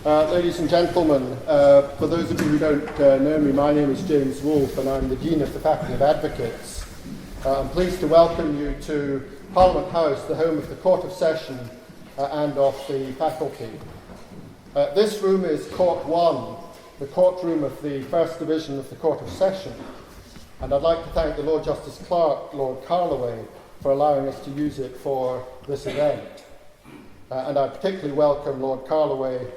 Ladies and gentlemen, for those of you who don't know me, my name is James Wolfe and I'm the Dean of the Faculty of Advocates. I'm pleased to welcome you to Parliament House, the home of the Court of Session and of the faculty. This room is Court 1, the courtroom of the First Division of the Court of Session, and I'd like to thank the Lord Justice Clerk, Lord Carloway, for allowing us to use it for this event. And I particularly welcome Lord Carloway,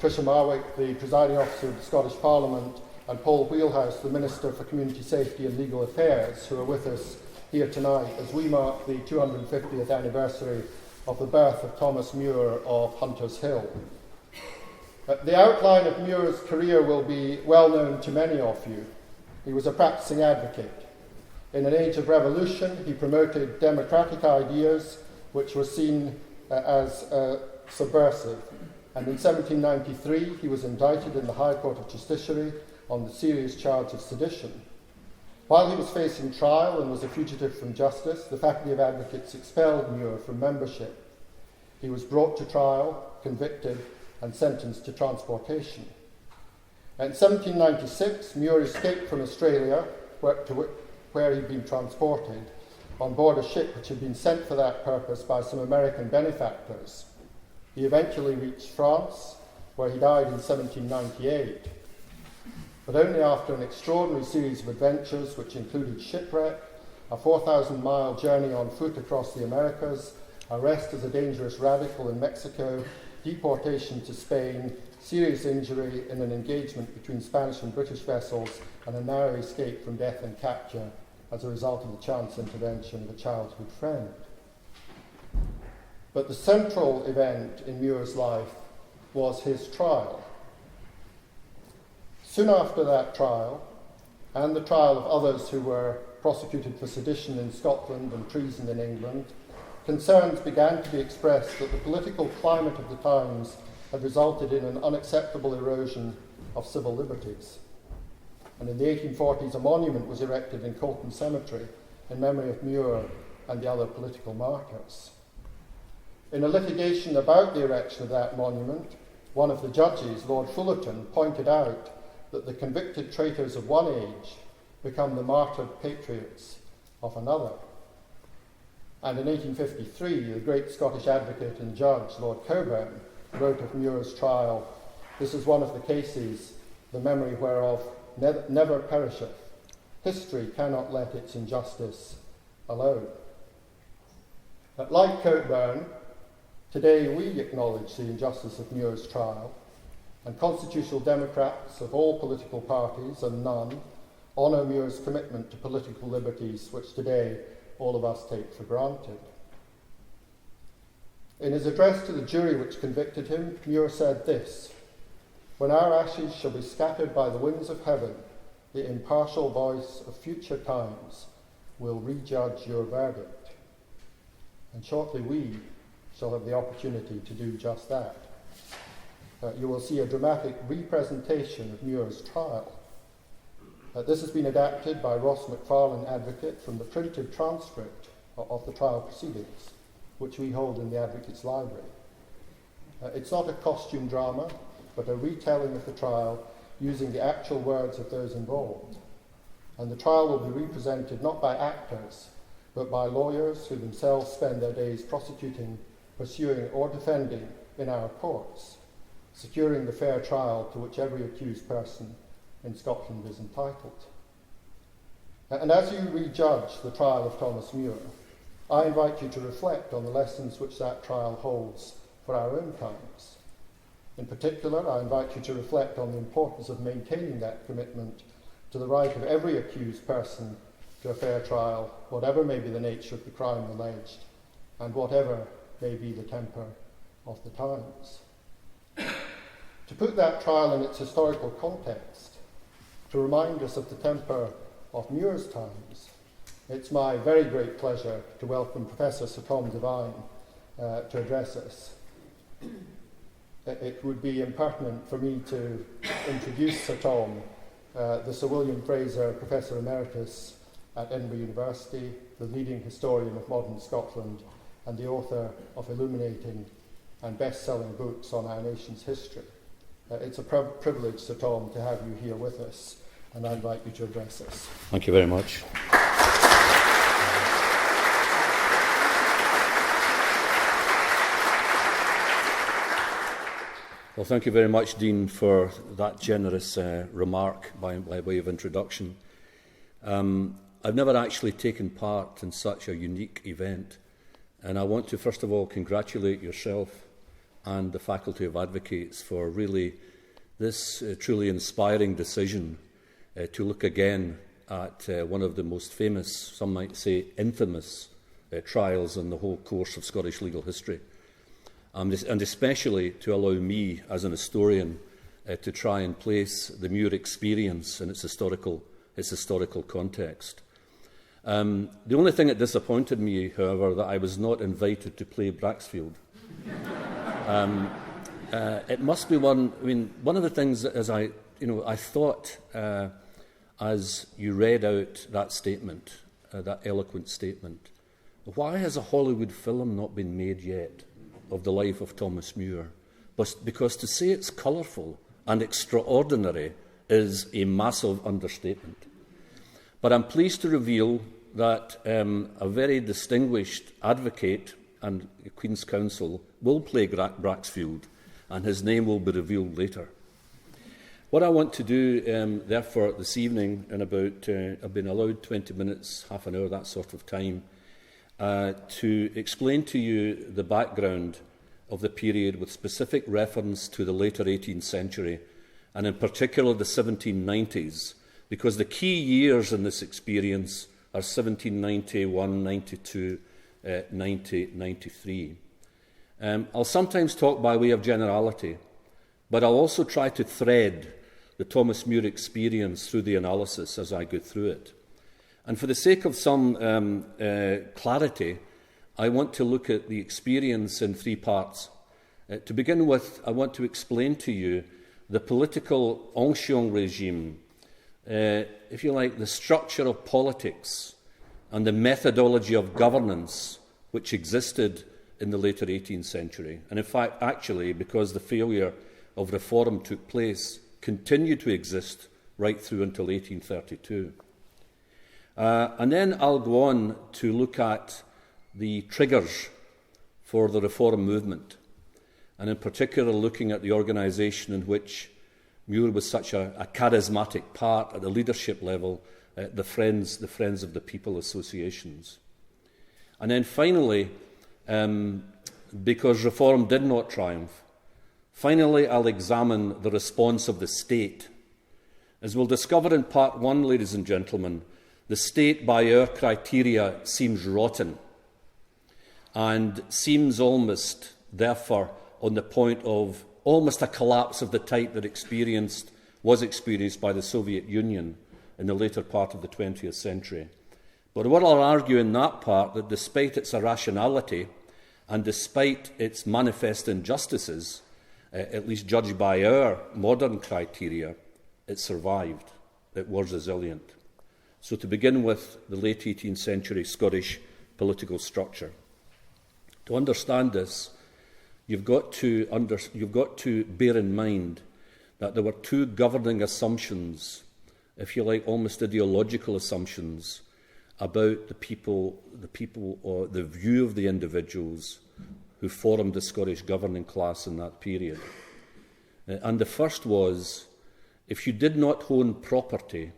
Tricia Marwick, the presiding officer of the Scottish Parliament, and Paul Wheelhouse, the Minister for Community Safety and Legal Affairs, who are with us here tonight as we mark the 250th anniversary of the birth of Thomas Muir of Hunters Hill. The outline of Muir's career will be well known to many of you. He was a practicing advocate. In an age of revolution, he promoted democratic ideas which were seen as subversive. And in 1793, he was indicted in the High Court of Justiciary on the serious charge of sedition. While he was facing trial and was a fugitive from justice, the Faculty of Advocates expelled Muir from membership. He was brought to trial, convicted, and sentenced to transportation. In 1796, Muir escaped from Australia, where he'd been transported, on board a ship which had been sent for that purpose by some American benefactors. He eventually reached France, where he died in 1798. But only after an extraordinary series of adventures, which included shipwreck, a 4,000-mile journey on foot across the Americas, arrest as a dangerous radical in Mexico, deportation to Spain, serious injury in an engagement between Spanish and British vessels, and a narrow escape from death and capture as a result of the chance intervention of a childhood friend. But the central event in Muir's life was his trial. Soon after that trial, and the trial of others who were prosecuted for sedition in Scotland and treason in England, concerns began to be expressed that the political climate of the times had resulted in an unacceptable erosion of civil liberties. And in the 1840s, a monument was erected in Colton Cemetery in memory of Muir and the other political martyrs. In a litigation about the erection of that monument, one of the judges, Lord Fullerton, pointed out that the convicted traitors of one age become the martyred patriots of another. And in 1853, the great Scottish advocate and judge, Lord Cockburn, wrote of Muir's trial, "This is one of the cases, the memory whereof never perisheth. History cannot let its injustice alone." But like Cockburn, today we acknowledge the injustice of Muir's trial, and constitutional democrats of all political parties and none honour Muir's commitment to political liberties, which today all of us take for granted. In his address to the jury which convicted him, Muir said this: "When our ashes shall be scattered by the winds of heaven, the impartial voice of future times will rejudge your verdict." And shortly we shall have the opportunity to do just that. You will see a dramatic representation of Muir's trial. This has been adapted by Ross McFarlane, advocate, from the printed transcript of the trial proceedings, which we hold in the Advocates' Library. It's not a costume drama, but a retelling of the trial using the actual words of those involved. And the trial will be represented not by actors, but by lawyers who themselves spend their days prosecuting, pursuing, or defending in our courts, securing the fair trial to which every accused person in Scotland is entitled. And as you rejudge the trial of Thomas Muir, I invite you to reflect on the lessons which that trial holds for our own times. In particular, I invite you to reflect on the importance of maintaining that commitment to the right of every accused person to a fair trial, whatever may be the nature of the crime alleged, and whatever may be the temper of the times. To put that trial in its historical context, to remind us of the temper of Muir's times, it's my very great pleasure to welcome Professor Sir Tom Devine to address us. It would be impertinent for me to introduce Sir Tom, the Sir William Fraser Professor Emeritus at Edinburgh University, the leading historian of modern Scotland, and the author of illuminating and best-selling books on our nation's history. It's a privilege, Sir Tom, to have you here with us, and I invite you to address us. Thank you very much. Well, thank you very much, Dean, for that generous remark by way of introduction. I've never actually taken part in such a unique event, and I want to first of all congratulate yourself and the Faculty of Advocates for really this truly inspiring decision to look again at one of the most famous, some might say infamous, trials in the whole course of Scottish legal history. And especially to allow me, as an historian, to try and place the Muir experience in its historical context. The only thing that disappointed me, however, that I was not invited to play Braxfield. It must be one. I mean, one of the things that I thought as you read out that statement, that eloquent statement, why has a Hollywood film not been made yet of the life of Thomas Muir? But because to say it's colourful and extraordinary is a massive understatement. But I'm pleased to reveal that a very distinguished advocate and Queen's Counsel will play Braxfield, and his name will be revealed later. What I want to do, therefore, this evening, in about, I've been allowed 20 minutes, half an hour, that sort of time, to explain to you the background of the period with specific reference to the later 18th century, and in particular the 1790s, because the key years in this experience are 1791, 92, 90, 93. I'll sometimes talk by way of generality, but I'll also try to thread the Thomas Muir experience through the analysis as I go through it. And for the sake of some clarity, I want to look at the experience in three parts. To begin with, I want to explain to you the political ancien regime, if you like, the structure of politics and the methodology of governance which existed in the later 18th century. And in fact, actually, because the failure of reform took place, continued to exist right through until 1832. And then I'll go on to look at the triggers for the reform movement, and in particular looking at the organisation in which Muir was such a charismatic part at the leadership level, the Friends of the People associations. And then finally, because reform did not triumph, finally I'll examine the response of the state. As we'll discover in part one, ladies and gentlemen, the state, by our criteria, seems rotten and seems almost, therefore, on the point of almost a collapse of the type that was experienced by the Soviet Union in the later part of the 20th century. But what I'll argue in that part, that despite its irrationality and despite its manifest injustices, at least judged by our modern criteria, it survived. It was resilient. So to begin with, the late 18th century Scottish political structure. To understand this, you've got to bear in mind that there were two governing assumptions, if you like, almost ideological assumptions about the people or the view of the individuals who formed the Scottish governing class in that period. And the first was, if you did not own property,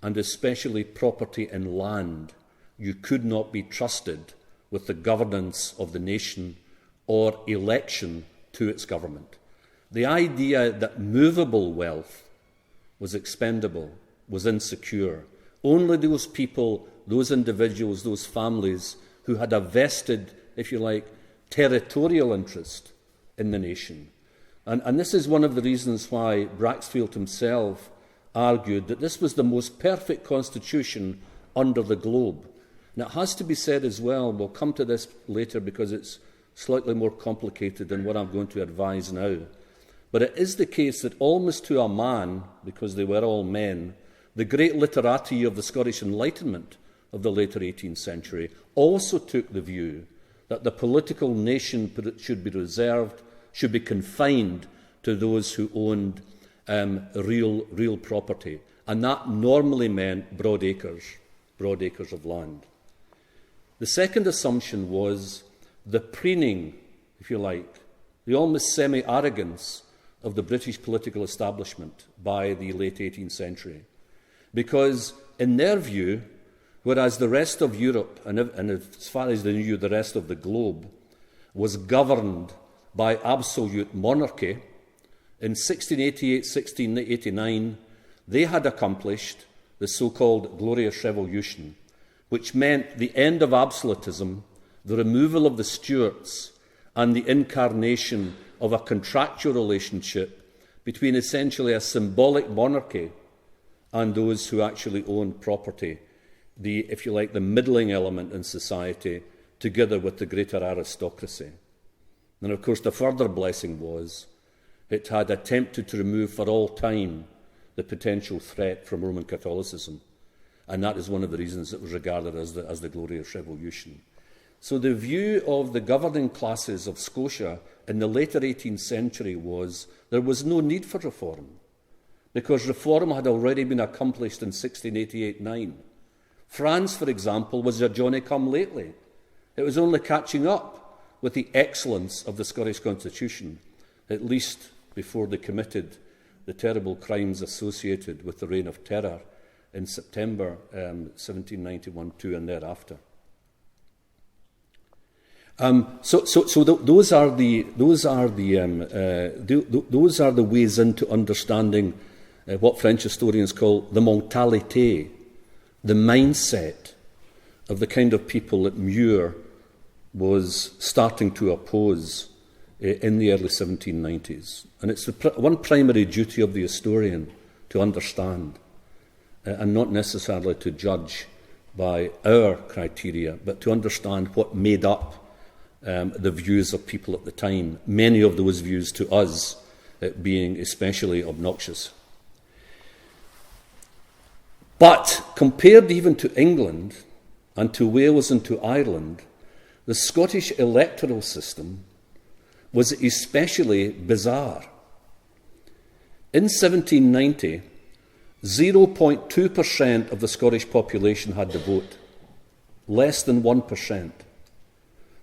and especially property in land, you could not be trusted with the governance of the nation or election to its government. The idea that movable wealth was expendable, was insecure. Only those people, those individuals, those families who had a vested, if you like, territorial interest in the nation. And this is one of the reasons why Braxfield himself argued that this was the most perfect constitution under the globe. And it has to be said as well, we'll come to this later because it's slightly more complicated than what I'm going to advise now. But it is the case that almost to a man, because they were all men, the great literati of the Scottish Enlightenment of the later 18th century also took the view that the political nation should be reserved, should be confined to those who owned real property. And that normally meant broad acres of land. The second assumption was the preening, if you like, the almost semi-arrogance of the British political establishment by the late 18th century. Because in their view, whereas the rest of Europe, and as far as they knew, the rest of the globe, was governed by absolute monarchy, in 1688-1689, they had accomplished the so-called Glorious Revolution, which meant the end of absolutism, the removal of the Stuarts, and the incarnation of a contractual relationship between essentially a symbolic monarchy and those who actually owned property, if you like, the middling element in society, together with the greater aristocracy. And of course, the further blessing was it had attempted to remove for all time the potential threat from Roman Catholicism. And that is one of the reasons it was regarded as the Glorious Revolution. So the view of the governing classes of Scotia in the later 18th century was there was no need for reform, because reform had already been accomplished in 1688-9. France, for example, was a Johnny-come-lately. It was only catching up with the excellence of the Scottish Constitution, at least before they committed the terrible crimes associated with the Reign of Terror in September 1791-2 and thereafter. Those are the ways into understanding what French historians call the mentalité, the mindset of the kind of people that Muir was starting to oppose in the early 1790s. And it's one primary duty of the historian to understand and not necessarily to judge by our criteria, but to understand what made up the views of people at the time, many of those views to us being especially obnoxious. But compared even to England and to Wales and to Ireland, the Scottish electoral system was especially bizarre. In 1790, 0.2% of the Scottish population had the vote, less than 1%.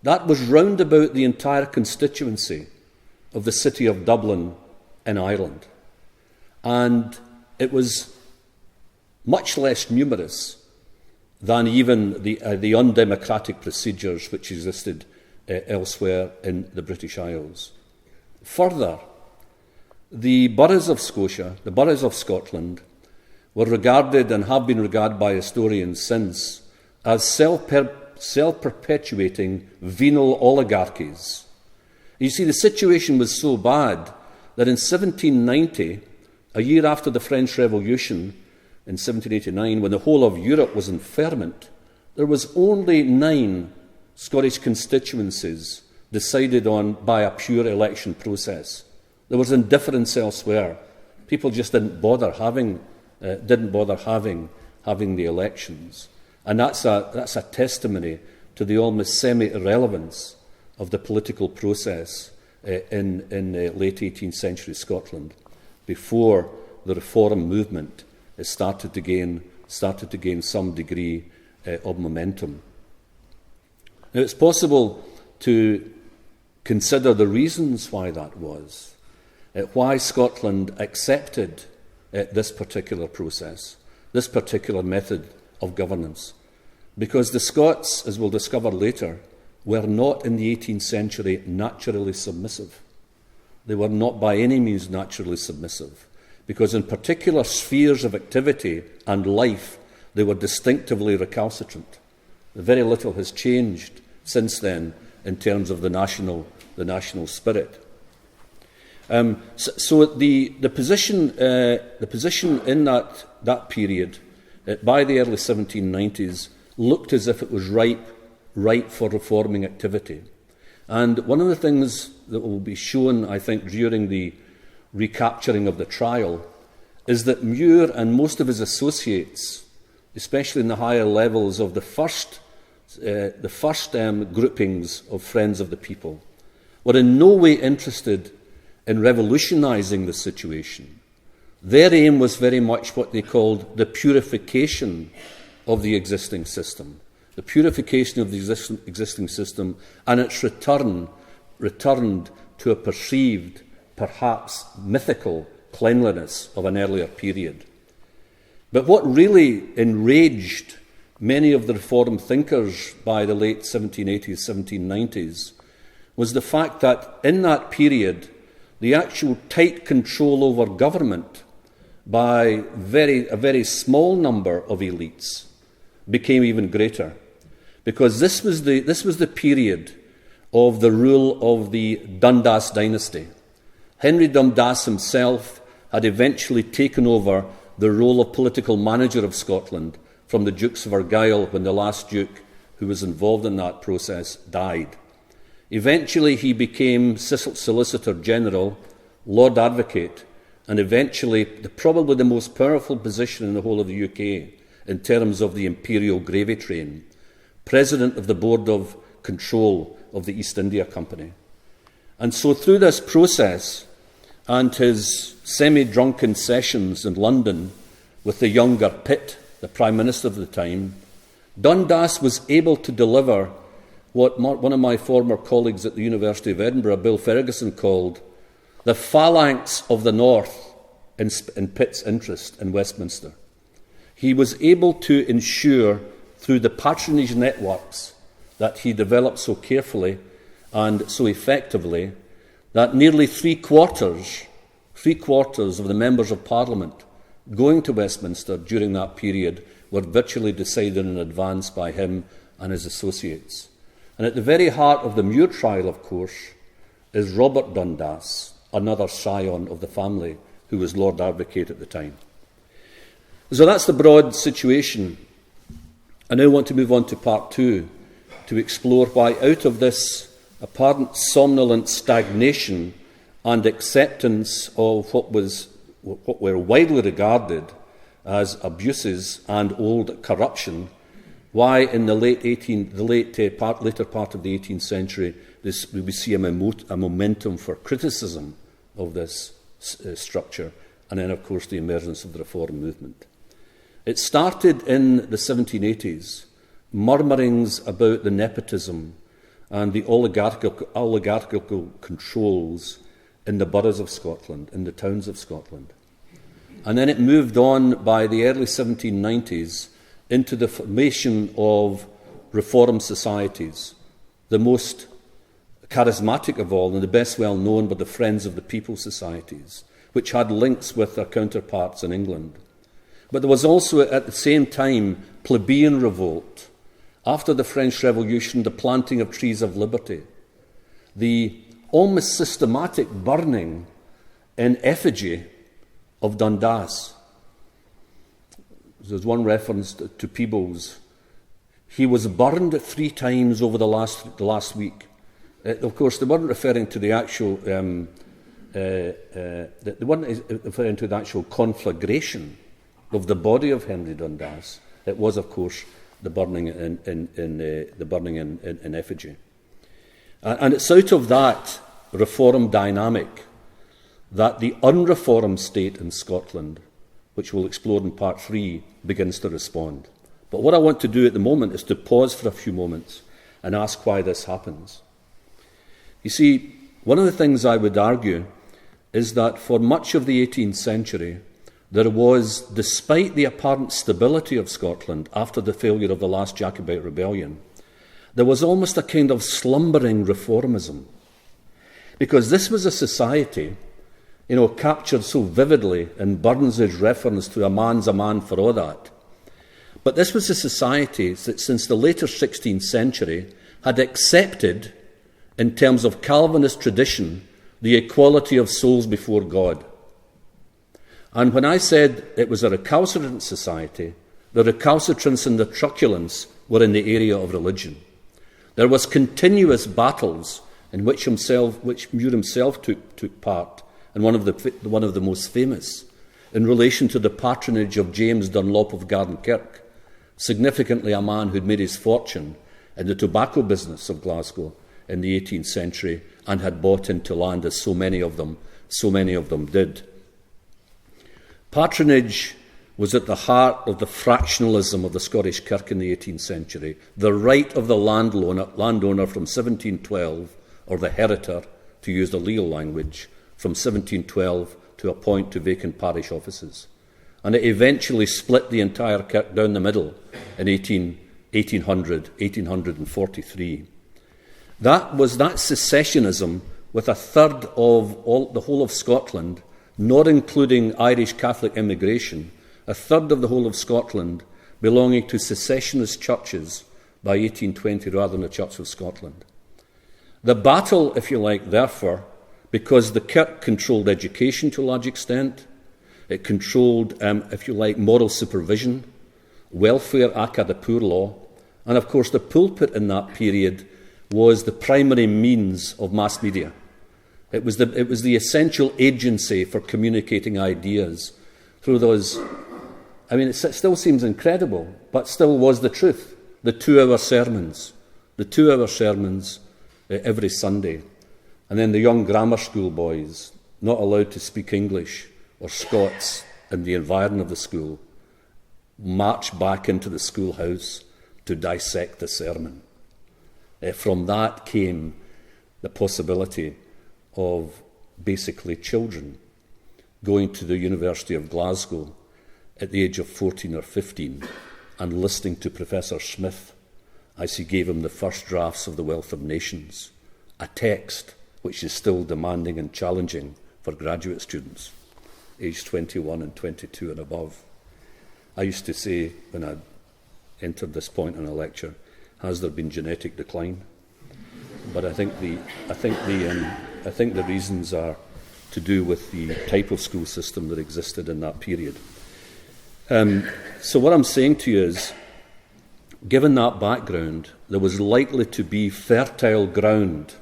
That was round about the entire constituency of the city of Dublin in Ireland. And it was much less numerous than even the undemocratic procedures which existed elsewhere in the British Isles. Further, the boroughs of Scotia, the boroughs of Scotland, were regarded and have been regarded by historians since as self-perpetuating venal oligarchies. You see, the situation was so bad that in 1790, a year after the French Revolution, in 1789, when the whole of Europe was in ferment, there was only 9 Scottish constituencies decided on by a pure election process. There was indifference elsewhere. People just didn't bother having the elections, and that's a testimony to the almost semi-irrelevance of the political process in late 18th century Scotland, before the reform movement started to gain some degree of momentum. Now, it's possible to consider the reasons why that was, why Scotland accepted this particular process, this particular method of governance. Because the Scots, as we'll discover later, were not in the 18th century naturally submissive. They were not by any means naturally submissive, because in particular spheres of activity and life, they were distinctively recalcitrant. Very little has changed since then in terms of the national spirit. So the position in that period, by the early 1790s, looked as if it was ripe for reforming activity. And one of the things that will be shown, I think, during the recapturing of the trial, is that Muir and most of his associates, especially in the higher levels of the first groupings of Friends of the People, were in no way interested in revolutionising the situation. Their aim was very much what they called the purification of the existing system, the purification of the existing system and its returned to a perceived, perhaps mythical cleanliness of an earlier period. But what really enraged many of the reform thinkers by the late 1780s, 1790s was the fact that in that period, the actual tight control over government by a very small number of elites became even greater, because this was the period of the rule of the Dundas dynasty. Henry Dundas himself had eventually taken over the role of political manager of Scotland from the Dukes of Argyll when the last Duke who was involved in that process died. Eventually he became Solicitor General, Lord Advocate, and eventually probably the most powerful position in the whole of the UK in terms of the imperial gravy train, President of the Board of Control of the East India Company. And so through this process and his semi-drunken sessions in London with the younger Pitt, the Prime Minister of the time, Dundas was able to deliver what one of my former colleagues at the University of Edinburgh, Bill Ferguson, called the phalanx of the North in Pitt's interest in Westminster. He was able to ensure, through the patronage networks that he developed so carefully and so effectively, that nearly three quarters of the members of Parliament going to Westminster during that period were virtually decided in advance by him and his associates. And at the very heart of the Muir trial, of course, is Robert Dundas, another scion of the family who was Lord Advocate at the time. So that's the broad situation. I now want to move on to part two, to explore why out of this apparent somnolent stagnation and acceptance of what were widely regarded as abuses and old corruption, why in the later part of the 18th century we see a momentum for criticism of this structure, and then, of course, the emergence of the reform movement. It started in the 1780s, murmurings about the nepotism and the oligarchical controls in the boroughs of Scotland, in the towns of Scotland. And then it moved on by the early 1790s into the formation of reform societies. The most charismatic of all, and the best well known, were the Friends of the People societies, which had links with their counterparts in England. But there was also, at the same time, plebeian revolt. After the French Revolution, the planting of trees of liberty, the almost systematic burning in effigy of Dundas. There's one reference to Peebles. He was burned 3 times over the last week. Of course, they weren't referring to the actual conflagration of the body of Henry Dundas. It was, of course, the burning in effigy. And it's out of that reform dynamic that the unreformed state in Scotland, which we'll explore in part 3, begins to respond. But what I want to do at the moment is to pause for a few moments and ask why this happens. You see, one of the things I would argue is that for much of the 18th century, there was, despite the apparent stability of Scotland after the failure of the last Jacobite rebellion, there was almost a kind of slumbering reformism. Because this was a society, captured so vividly in Burns's reference to a man's a man for all that. But this was a society that since the later 16th century had accepted, in terms of Calvinist tradition, the equality of souls before God. And when I said it was a recalcitrant society, the recalcitrance and the truculence were in the area of religion. There was continuous battles in which Muir himself took part, and one of the most famous, in relation to the patronage of James Dunlop of Gardenkirk, significantly a man who'd made his fortune in the tobacco business of Glasgow in the 18th century and had bought into land, as so many of them, so many of them did. Patronage was at the heart of the fractionalism of the Scottish Kirk in the 18th century, the right of the landowner from 1712, or the heritor, to use the legal language, from 1712 to appoint to vacant parish offices. And it eventually split the entire kirk down the middle in 1843. That was that secessionism with a third of the whole of Scotland, not including Irish Catholic immigration, a third of the whole of Scotland belonging to secessionist churches by 1820 rather than the Church of Scotland. The battle, if you like, therefore, because the kirk controlled education to a large extent, it controlled, if you like, moral supervision, welfare, aka the poor law, and of course the pulpit in that period was the primary means of mass media. It was the essential agency for communicating ideas through those. I mean, it still seems incredible, but still was the truth. The 2-hour sermons every Sunday. And then the young grammar school boys, not allowed to speak English or Scots in the environment of the school, marched back into the schoolhouse to dissect the sermon. From that came the possibility of basically children going to the University of Glasgow at the age of 14 or 15 and listening to Professor Smith as he gave him the first drafts of The Wealth of Nations, a text which is still demanding and challenging for graduate students, aged 21 and 22 and above. I used to say, when I entered this point in a lecture, has there been genetic decline? But I think the reasons are to do with the type of school system that existed in that period. So what I'm saying to you is, given that background, there was likely to be fertile ground,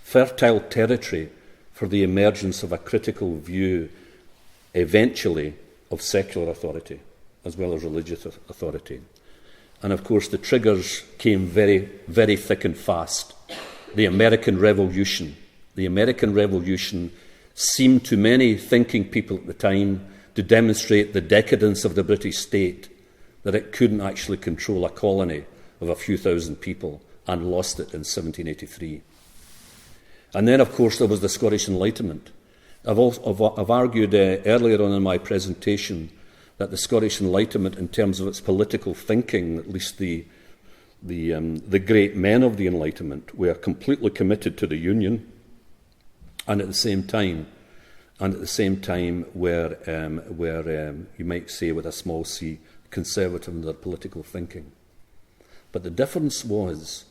fertile territory for the emergence of a critical view, eventually, of secular authority as well as religious authority. And of course, the triggers came very, very thick and fast. The American Revolution. The American Revolution seemed to many thinking people at the time to demonstrate the decadence of the British state, that it couldn't actually control a colony of a few thousand people, and lost it in 1783. And then, of course, there was the Scottish Enlightenment. I've argued earlier on in my presentation that the Scottish Enlightenment, in terms of its political thinking, at least the great men of the Enlightenment, were completely committed to the Union, and at the same time were you might say with a small c, conservative in their political thinking. But the difference was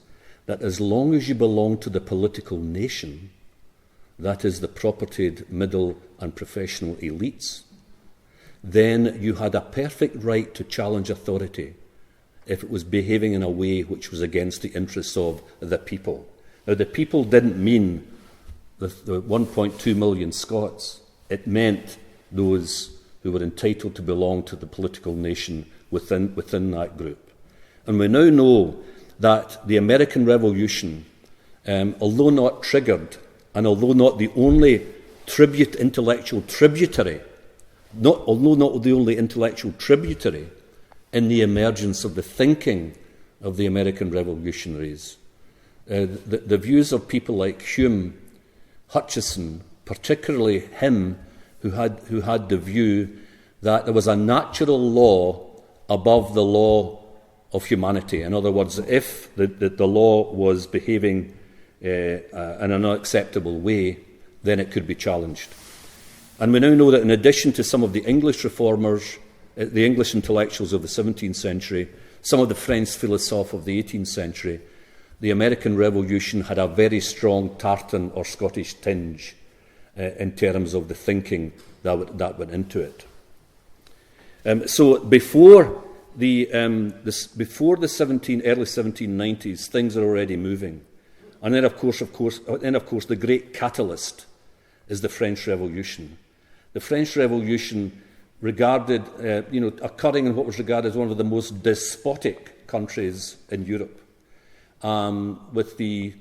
that as long as you belonged to the political nation, that is the propertied middle and professional elites, then you had a perfect right to challenge authority if it was behaving in a way which was against the interests of the people. Now, the people didn't mean the 1.2 million Scots. It meant those who were entitled to belong to the political nation within that group. And we now know that the American Revolution, although not triggered, and although not the only intellectual tributary in the emergence of the thinking of the American revolutionaries, the views of people like Hume, Hutcheson, particularly him, who had the view that there was a natural law above the law of humanity. In other words, if the law was behaving in an unacceptable way, then it could be challenged. And we now know that in addition to some of the English reformers, the English intellectuals of the 17th century, some of the French philosophes of the 18th century, the American Revolution had a very strong tartan or Scottish tinge in terms of the thinking that went into it. So before the early 1790s, things are already moving, and then of course, the great catalyst is the French Revolution. The French Revolution, regarded, occurring in what was regarded as one of the most despotic countries in Europe, with the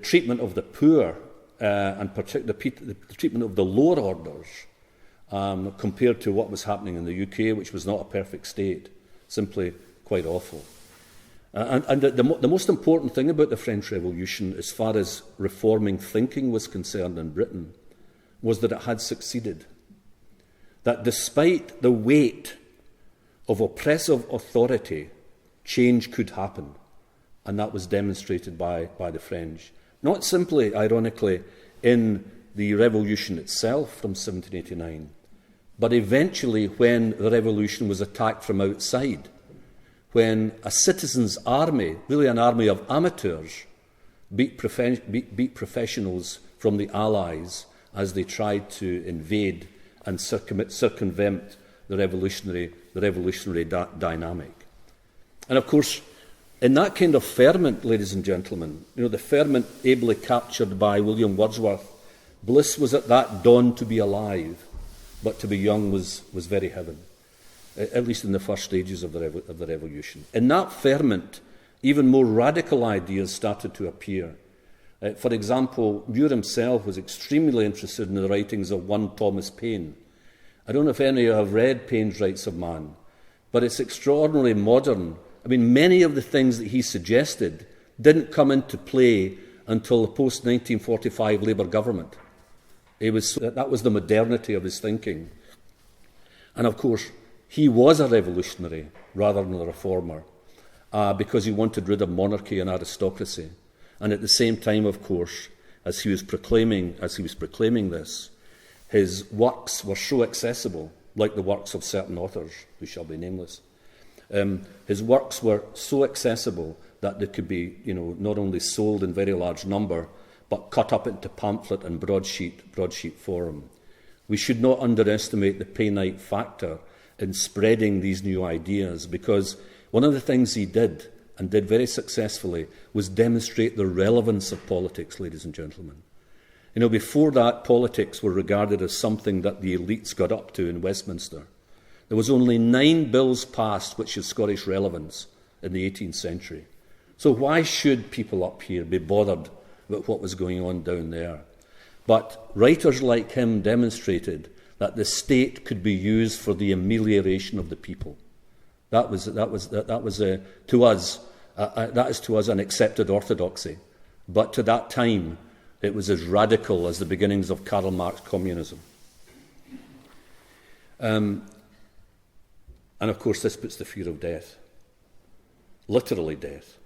treatment of the poor and particularly the treatment of the lower orders, compared to what was happening in the UK, which was not a perfect state, simply quite awful. And the most important thing about the French Revolution, as far as reforming thinking was concerned in Britain, was that it had succeeded. That despite the weight of oppressive authority, change could happen. And that was demonstrated by the French. Not simply, ironically, in the revolution itself from 1789, but eventually when the revolution was attacked from outside, when a citizens' army, really an army of amateurs, beat professionals from the Allies as they tried to invade and circumvent the revolutionary dynamic. And of course, in that kind of ferment, ladies and gentlemen, the ferment ably captured by William Wordsworth, bliss was at that dawn to be alive, but to be young was very heaven, at least in the first stages of the revolution. In that ferment, even more radical ideas started to appear. For example, Muir himself was extremely interested in the writings of one Thomas Paine. I don't know if any of you have read Paine's Rights of Man, but it's extraordinarily modern. I mean, many of the things that he suggested didn't come into play until the post-1945 Labour government. That was the modernity of his thinking. And of course, he was a revolutionary rather than a reformer, because he wanted rid of monarchy and aristocracy. And at the same time, of course, as he was proclaiming this, his works were so accessible, like the works of certain authors, who shall be nameless. His works were so accessible that they could be, not only sold in very large number, but cut up into pamphlet and broadsheet form. We should not underestimate the Paineite factor in spreading these new ideas, because one of the things he did, and did very successfully, was demonstrate the relevance of politics, ladies and gentlemen. Before that, politics were regarded as something that the elites got up to in Westminster. There was only 9 bills passed which had Scottish relevance in the 18th century. So why should people up here be bothered about what was going on down there? But writers like him demonstrated that the state could be used for the amelioration of the people. That is to us an accepted orthodoxy. But to that time, it was as radical as the beginnings of Karl Marx communism. And of course, this puts the fear of death, literally death,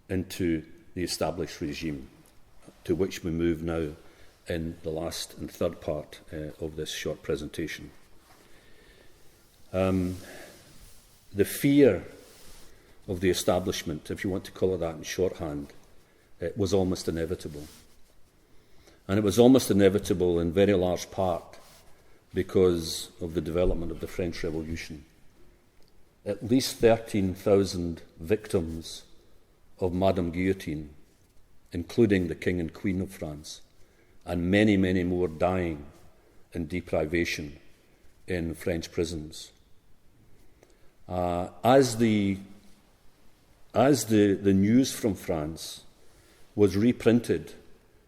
into the established regime, to which we move now in the last and third part of this short presentation. The fear of the establishment, if you want to call it that in shorthand, was almost inevitable. And it was almost inevitable in very large part because of the development of the French Revolution. At least 13,000 victims of Madame Guillotine, including the King and Queen of France, and many, many more dying in deprivation in French prisons. As the news from France was reprinted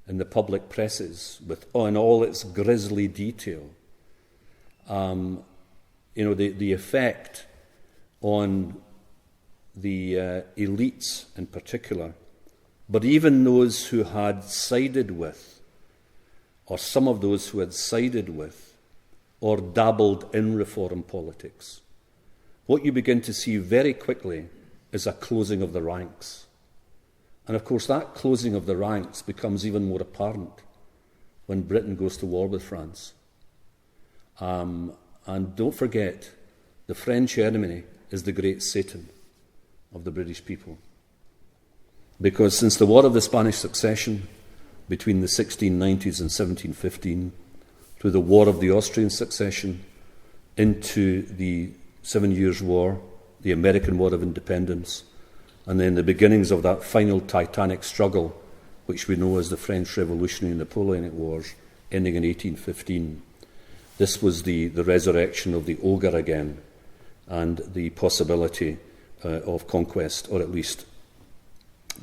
in the public presses in all its grisly detail, the effect on the elites in particular, but even those who had sided with, or some of those who had sided with, or dabbled in reform politics, what you begin to see very quickly is a closing of the ranks. And of course, that closing of the ranks becomes even more apparent when Britain goes to war with France. And don't forget, the French enemy is the great Satan of the British people. Because since the War of the Spanish Succession, between the 1690s and 1715, through the War of the Austrian Succession, into the 7 Years' War, the American War of Independence, and then the beginnings of that final titanic struggle, which we know as the French Revolutionary and Napoleonic Wars, ending in 1815. This was the resurrection of the ogre again, and the possibility of conquest, or at least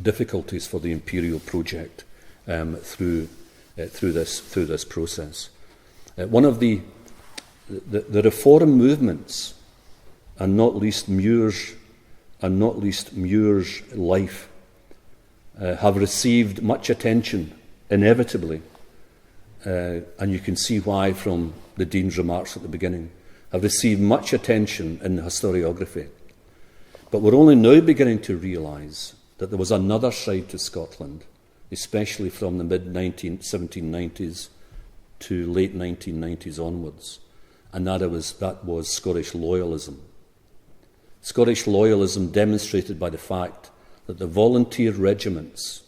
difficulties for the imperial project through through this process. One of the reform movements, and not least Muir's life, have received much attention, inevitably, and you can see why from the Dean's remarks at the beginning, have received much attention in the historiography. But we're only now beginning to realise that there was another side to Scotland, especially from the mid-1790s to late 1990s onwards, and that was Scottish loyalism. Scottish loyalism demonstrated by the fact that the volunteer regiments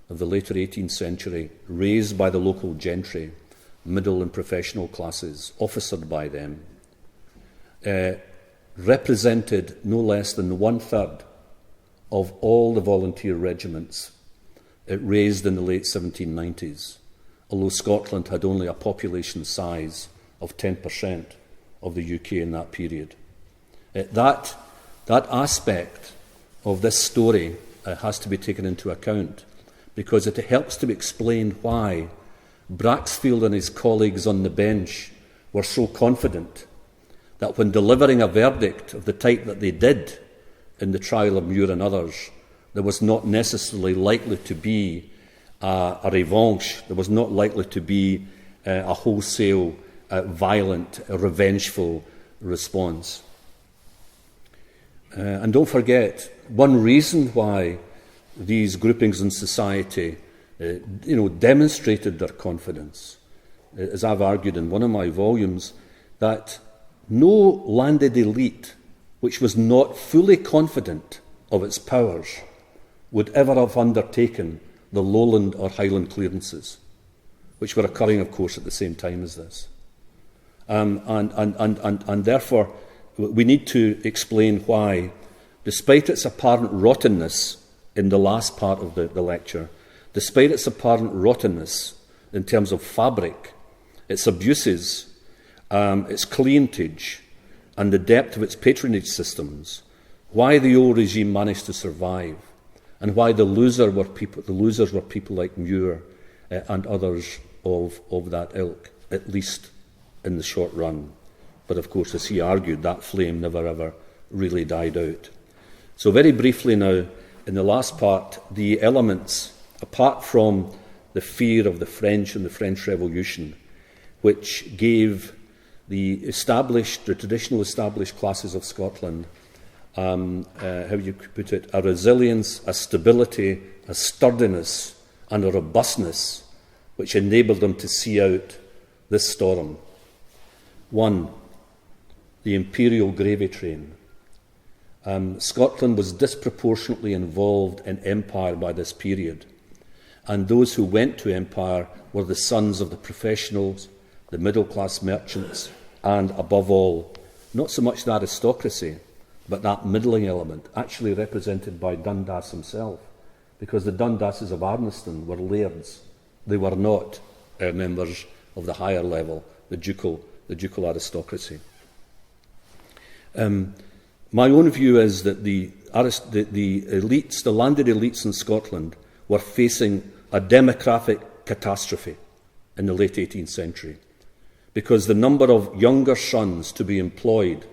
of the later 18th century, raised by the local gentry, middle and professional classes, officered by them, represented no less than 1/3 of all the volunteer regiments raised in the late 1790s, although Scotland had only a population size of 10% of the UK in that period. That aspect of this story has to be taken into account, because it helps to explain why Braxfield and his colleagues on the bench were so confident that when delivering a verdict of the type that they did in the trial of Muir and others, there was not necessarily likely to be a revanche, there was not likely to be a wholesale, violent, revengeful response. And don't forget, one reason why these groupings in society demonstrated their confidence, as I've argued in one of my volumes, that no landed elite which was not fully confident of its powers would ever have undertaken the lowland or highland clearances, which were occurring, of course, at the same time as this. And therefore, we need to explain why, despite its apparent rottenness in the last part of the lecture, despite its apparent rottenness in terms of fabric, its abuses, its clientage, and the depth of its patronage systems, why the old regime managed to survive, and why the losers were people like Muir and others of that ilk, at least in the short run. But of course, as he argued, that flame never ever really died out. So very briefly now, in the last part, the elements, apart from the fear of the French and the French Revolution, which gave the traditional established classes of Scotland, how you could put it, a resilience, a stability, a sturdiness, and a robustness which enabled them to see out this storm. One, the imperial gravy train. Scotland was disproportionately involved in empire by this period, and those who went to empire were the sons of the professionals, the middle-class merchants, and, above all, not so much the aristocracy, but that middling element, actually represented by Dundas himself, because the Dundasses of Arniston were lairds. They were not members of the higher level, the ducal aristocracy. My own view is that the elites, the landed elites in Scotland, were facing a demographic catastrophe in the late 18th century, because the number of younger sons to be employed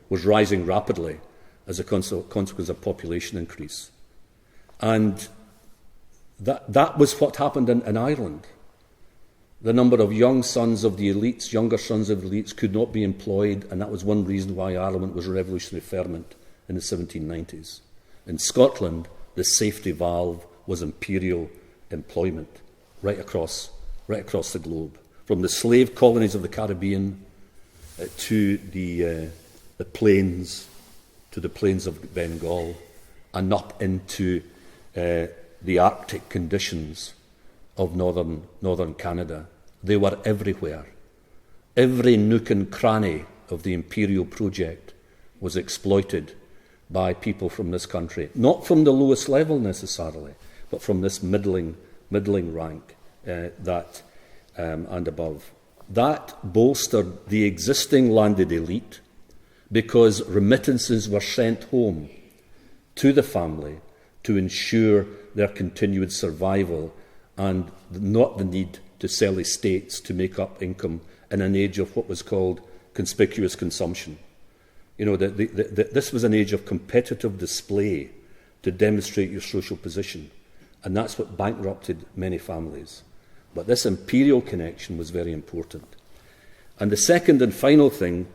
was rising rapidly as a consequence of population increase. And that was what happened in Ireland. The number of young sons of the elites, younger sons of the elites, could not be employed, and that was one reason why Ireland was a revolutionary ferment in the 1790s. In Scotland, the safety valve was imperial employment right across the globe, from the slave colonies of the Caribbean to the plains, to the plains of Bengal, and up into the Arctic conditions of northern Canada. They were everywhere. Every nook and cranny of the imperial project was exploited by people from this country, not from the lowest level necessarily, but from this middling rank and above. That bolstered the existing landed elite, because remittances were sent home to the family to ensure their continued survival and not the need to sell estates to make up income in an age of what was called conspicuous consumption. You know, this was an age of competitive display to demonstrate your social position, and that's what bankrupted many families. But this imperial connection was very important. And the second and final thing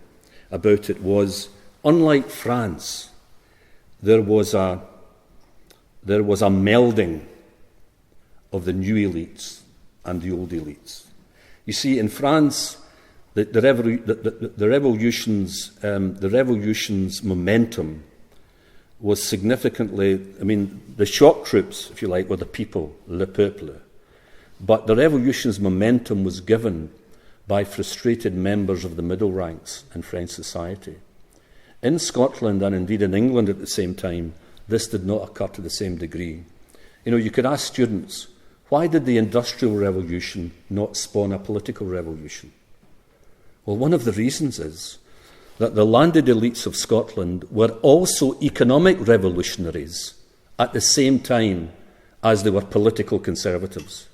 about it was, unlike France, there was a melding of the new elites and the old elites. You see, in France, the revolution's momentum was significantly, I mean, the shock troops, if you like, were the people, le peuple. But the revolution's momentum was given by frustrated members of the middle ranks in French society. In Scotland, and indeed in England at the same time, this did not occur to the same degree. You know, you could ask students, why did the Industrial Revolution not spawn a political revolution? Well, one of the reasons is that the landed elites of Scotland were also economic revolutionaries at the same time as they were political conservatives.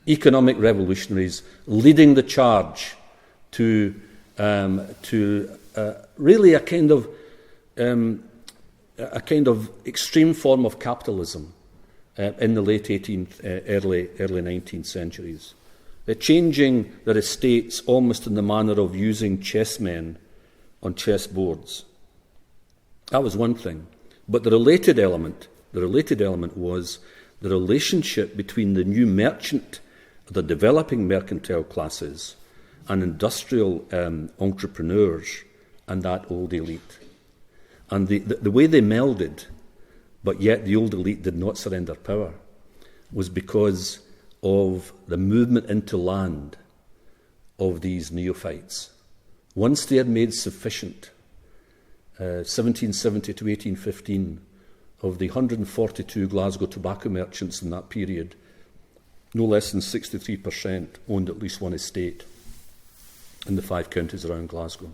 Economic revolutionaries leading the charge to really a kind of extreme form of capitalism in the late 18th, early 19th centuries, changing their estates almost in the manner of using chessmen on chessboards. That was one thing. But the related element was the relationship between the new merchant, the developing mercantile classes, and industrial entrepreneurs and that old elite. And the way they melded, but yet the old elite did not surrender power, was because of the movement into land of these neophytes. Once they had made sufficient, 1770 to 1815, of the 142 Glasgow tobacco merchants in that period, no less than 63% owned at least one estate in the 5 counties around Glasgow.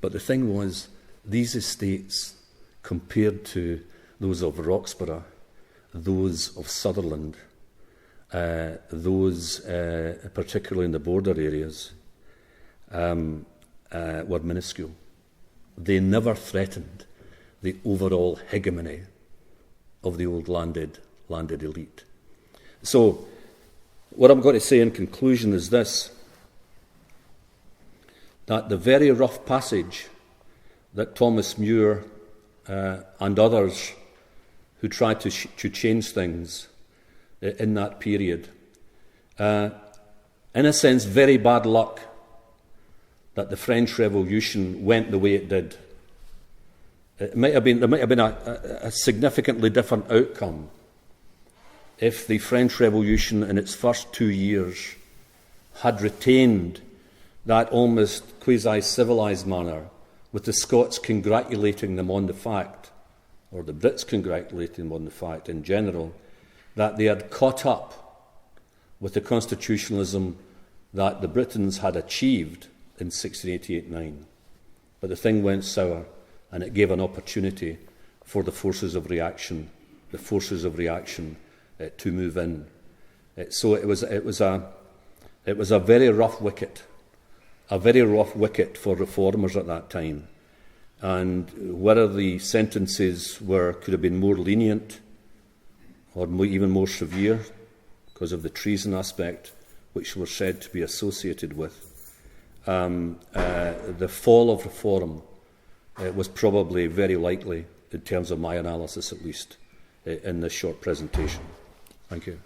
But the thing was, these estates, compared to those of Roxburgh, those of Sutherland, those particularly in the border areas, were minuscule. They never threatened the overall hegemony of the old landed elite. So, what I'm going to say in conclusion is this, that the very rough passage that Thomas Muir and others who tried to change things in that period, in a sense, very bad luck that the French Revolution went the way it did. There might have been a significantly different outcome if the French Revolution in its first 2 years had retained that almost quasi-civilised manner, with the Scots congratulating them on the fact, or the Brits congratulating them on the fact in general, that they had caught up with the constitutionalism that the Britons had achieved in 1688-9. But the thing went sour, and it gave an opportunity for the forces of reaction to move in. So it was a very rough wicket, for reformers at that time. And whether the sentences could have been more lenient or even more severe because of the treason aspect, which were said to be associated with the fall of reform, was probably very likely, in terms of my analysis at least, in this short presentation. Thank you.